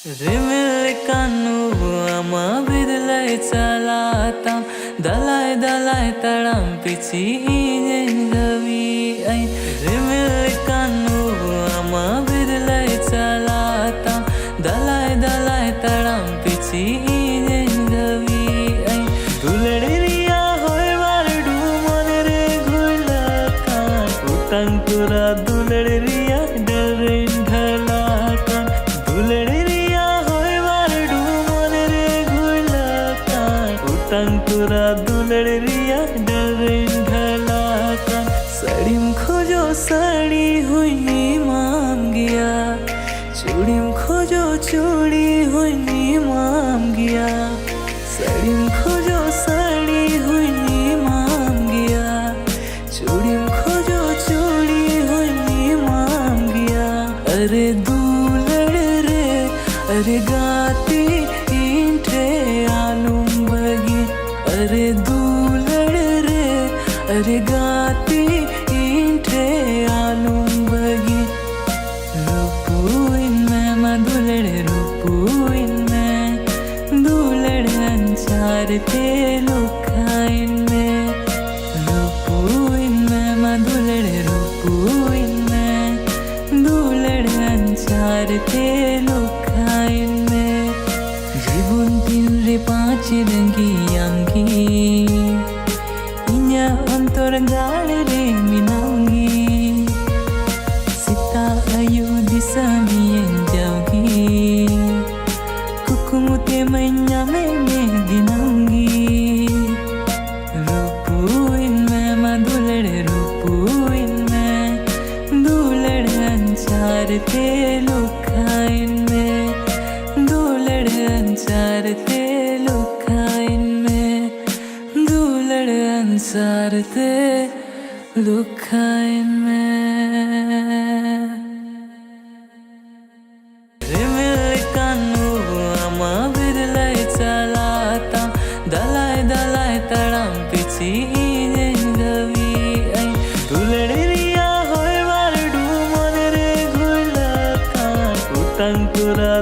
रिमिलिकानु ama bidlaita lata dalai dalai taram pici gavi ai Rimilikanu ama bidlaita lata dalai dalai taram pici gavi ai Duleriya hoy vardu monere gulakan utankura duleriya darin dhalakan Duleriya hoy vardu monere gulakan utankura duleriya darin dhalakan Sadim khojo sadi hui mam gaya Chudim khojo chudi hui mam gaya Sadim khojo sadi hui mam gaya Chudim khojo chudi hui mam gaya Are dulad re are gaati inte alum bagi Are dulad re are gaati inte alum bagi Rupuin mein madulad rupuin mein dulad anchar te lukain mein Rupuin mein madulad rupuin mein dulad anchar te lukain mein Jibun tinre paanch rangi angi inya antor gaale re minangi Sita ayu disamien jaugi Kukumute manyame dinangi Rupuin mein madulad rupuin mein dulad anchar te lukain mein dulad anchar te lukain mein dulad anchar te lukain mein Rimilikanu ama bidlaita lata dalai dalai taram pici gavi ai Duleriya hoy vardu monere gulakan utankura